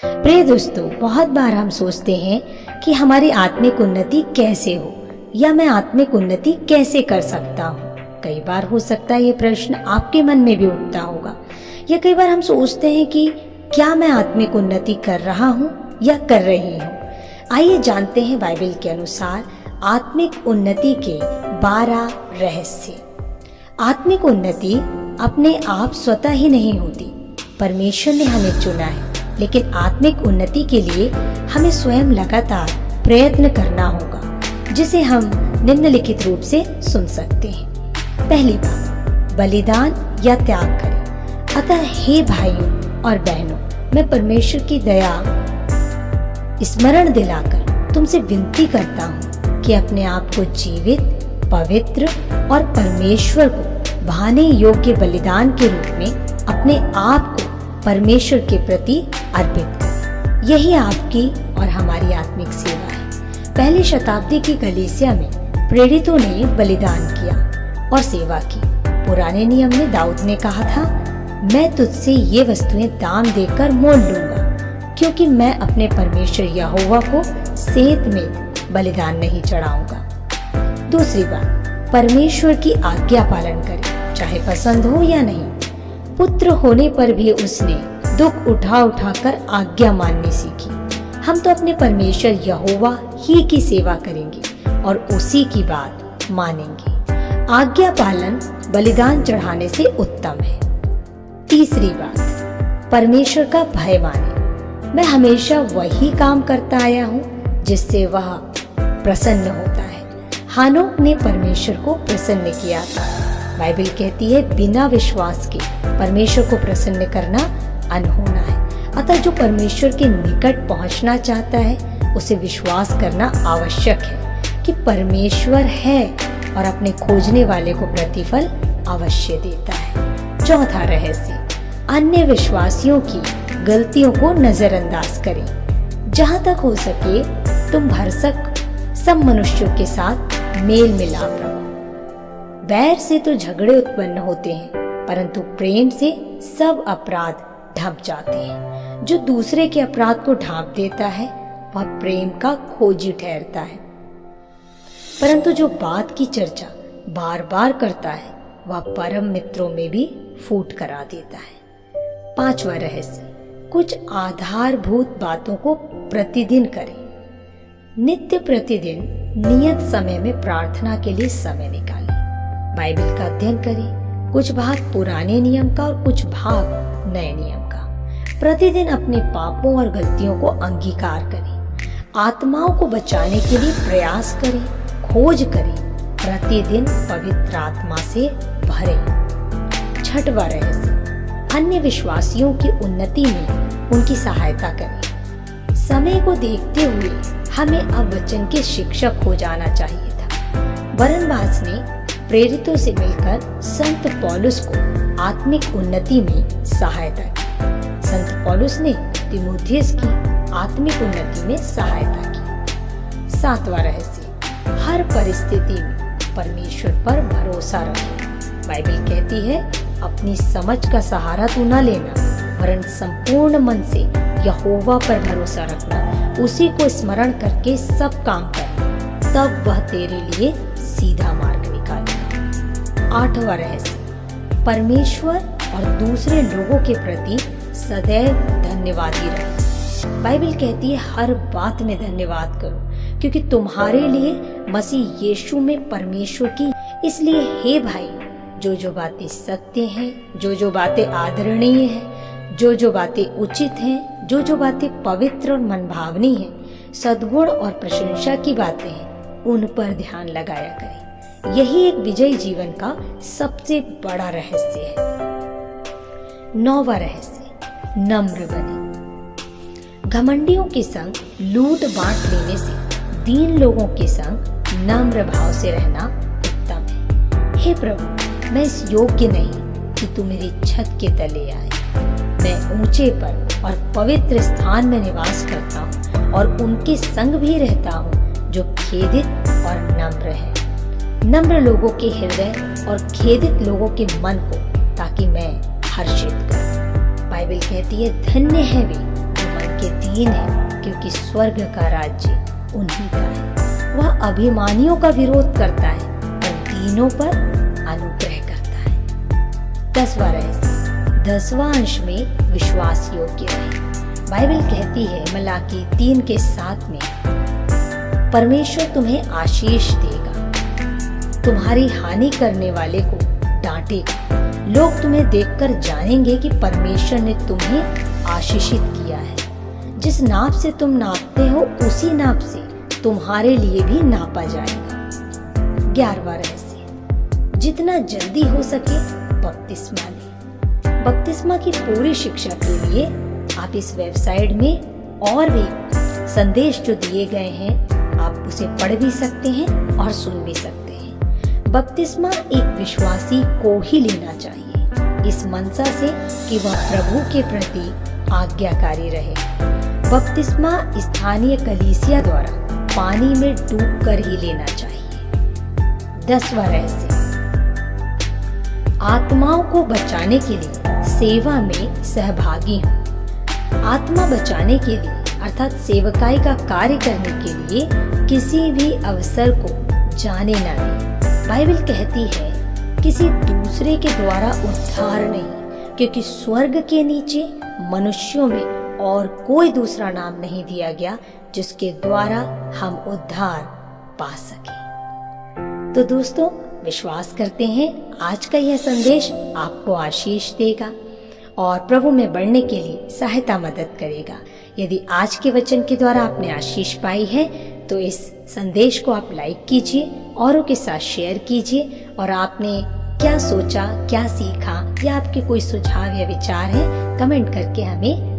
प्रिय दोस्तों, बहुत बार हम सोचते हैं कि हमारी आत्मिक उन्नति कैसे हो या मैं आत्मिक उन्नति कैसे कर सकता हूँ। कई बार हो सकता है ये प्रश्न आपके मन में भी उठता होगा, या कई बार हम सोचते हैं कि क्या मैं आत्मिक उन्नति कर रहा हूँ या कर रही हूँ। आइए जानते हैं बाइबल के अनुसार आत्मिक उन्नति के 12 रहस्य। आत्मिक उन्नति अपने आप स्वतः ही नहीं होती, परमेश्वर ने हमें चुना है, लेकिन आत्मिक उन्नति के लिए हमें स्वयं लगातार प्रयत्न करना होगा, जिसे हम निम्नलिखित रूप से सुन सकते हैं। पहली बात, बलिदान या त्याग करें। अतः हे भाइयों और बहनों, मैं परमेश्वर की दया स्मरण दिलाकर तुमसे विनती करता हूँ कि अपने आप को जीवित, पवित्र और परमेश्वर को भाने योग्य बलिदान के रूप में अपने आप को परमेश्वर के प्रति अर्पित करें। यही आपकी और हमारी आत्मिक सेवा है। पहली शताब्दी की कलीसिया में प्रेरितों ने बलिदान किया और सेवा की। पुराने नियम में दाऊद ने कहा था, मैं तुझसे ये वस्तुएं दाम देकर मोल लूंगा, क्योंकि मैं अपने परमेश्वर यहोवा को सेंतमेंत बलिदान नहीं चढ़ाऊंगा। दूसरी बात, परमेश्वर की आज्ञा पालन करें, चाहे पसंद हो या नहीं। पुत्र होने पर भी उसने दुख उठा कर आज्ञा माननी सीखी। हम तो अपने परमेश्वर यहोवा ही की सेवा करेंगे और उसी की बात मानेंगे। आज्ञा पालन बलिदान चढ़ाने से उत्तम है। तीसरी बात, परमेश्वर का भय माने। मैं हमेशा वही काम करता आया हूँ जिससे वह प्रसन्न होता है। हानोक ने परमेश्वर को प्रसन्न किया था। बाइबल कहती है, बिना विश्वास के परमेश्वर को प्रसन्न करना अनहोना है। अतः जो परमेश्वर के निकट पहुंचना चाहता है, उसे विश्वास करना आवश्यक है कि परमेश्वर है और अपने खोजने वाले को प्रतिफल अवश्य देता है। चौथा रहस्य, अन्य विश्वासियों की गलतियों को नजरअंदाज करें। जहां तक हो सके तुम भरसक सब मनुष्यों के साथ मेल मिलाप रखो। बैर से तो झगड़े उत्पन्न होते हैं, परंतु प्रेम से सब अपराध ढक जाते हैं। जो दूसरे के अपराध को ढांप देता है, वह प्रेम का खोजी ठहरता है, परंतु जो बात की चर्चा बार बार करता है, वह परम मित्रों में भी फूट करा देता है। पांचवा रहस्य, कुछ आधारभूत बातों को प्रतिदिन करें। नित्य प्रतिदिन नियत समय में प्रार्थना के लिए समय निकालें। बाइबल का अध्ययन करें, कुछ भाग पुराने नियम का और कुछ भाग नए नियम का। प्रतिदिन अपने पापों और गलतियों को अंगीकार करें। आत्माओं को बचाने के लिए प्रयास करें, खोज करें। प्रतिदिन पवित्र आत्मा से भरें। छठवां रहस्य, अन्य विश्वासियों की उन्नति में उनकी सहायता करें। समय को देखते हुए हमें अब वचन के शिक्षक हो जाना चाहिए था। बरनबास ने प्रेरितों से मिलकर संत पौलुस को आत्मिक उन्नति में सहायता की। संत पौलुस ने तीमुथियुस की आत्मिक उन्नति में सहायता की। सातवां रहस्य, हर परिस्थिति में परमेश्वर पर भरोसा रखें। बाइबल कहती है, अपनी समझ का सहारा तू न लेना, वरन संपूर्ण मन से यहोवा पर भरोसा रखना। उसी को स्मरण करके सब काम करना, तब वह तेरे लिए सीधा मार्ग निकालेगा। आठवां रहस्य, परमेश्वर और दूसरे लोगों के प्रति सदैव धन्यवादी रहो। बाइबल कहती है, हर बात में धन्यवाद करो, क्योंकि तुम्हारे लिए मसीह यीशु में परमेश्वर की। इसलिए हे भाई, जो बातें सत्य हैं, जो बातें आदरणीय हैं, जो बातें उचित हैं, जो बातें पवित्र और मनभावनी हैं, सद्गुण और प्रशंसा की बातें हैं, उन पर ध्यान लगाया करें। यही एक विजयी जीवन का सबसे बड़ा रहस्य है। नौवां रहस्य, नम्र बने। घमंडियों के संग लूट बांट लेने से दीन लोगों के संग नम्र भाव से रहना उत्तम है। हे प्रभु, मैं इस योग्य नहीं कि तू मेरी छत के तले आए। मैं ऊंचे पर और पवित्र स्थान में निवास करता हूँ और उनके संग भी रहता हूँ जो खेदित और नम्र है। नम्र लोगों के हृदय और खेदित लोगों के मन को, ताकि मैं हर्षित करूं। बाइबल कहती है, धन्य है वे जो मन के दीन है, क्योंकि स्वर्ग का राज्य उन्हीं का है। वह अभिमानियों का विरोध करता है और दीनों पर अनुग्रह करता है। 10वां रहस्य, 10वां अंश में विश्वास योग्य रहे। बाइबल कहती है मलाकी 3:7 में, परमेश्वर तुम्हें आशीष देगा, तुम्हारी हानि करने वाले को डांटेगा। लोग तुम्हें देखकर जानेंगे कि परमेश्वर ने तुम्हें आशीषित किया है। जिस नाप से तुम नापते हो उसी नाप से तुम्हारे लिए भी नापा जाएगा। 11वां रहस्य, जितना जल्दी हो सके बपतिस्मा लें। बपतिस्मा की पूरी शिक्षा के लिए आप इस वेबसाइट में और भी संदेश जो दिए गए हैं आप उसे पढ़ भी सकते हैं और सुन भी सकते हैं। बपतिस्मा एक विश्वासी को ही लेना चाहिए, इस मनसा से कि वह प्रभु के प्रति आज्ञाकारी रहे। बपतिस्मा स्थानीय कलीसिया द्वारा पानी में डूबकर ही लेना चाहिए। 10वां रहस्य, आत्माओं को बचाने के लिए सेवा में सहभागी हो। आत्मा बचाने के लिए अर्थात सेवकाई का कार्य करने के लिए किसी भी अवसर को जाने न दें। बाइबल कहती है किसी दूसरे के द्वारा उद्धार नहीं, क्योंकि स्वर्ग के नीचे मनुष्यों में और कोई दूसरा नाम नहीं दिया गया जिसके द्वारा हम उद्धार पा सके। तो दोस्तों, विश्वास करते हैं आज का यह संदेश आपको आशीष देगा और प्रभु में बढ़ने के लिए सहायता मदद करेगा। यदि आज के वचन के द्वारा आपने आशीष पाई है तो इस संदेश को आप लाइक कीजिए, औरों के साथ शेयर कीजिए और आपने क्या सोचा, क्या सीखा या आपके कोई सुझाव या विचार है कमेंट करके हमें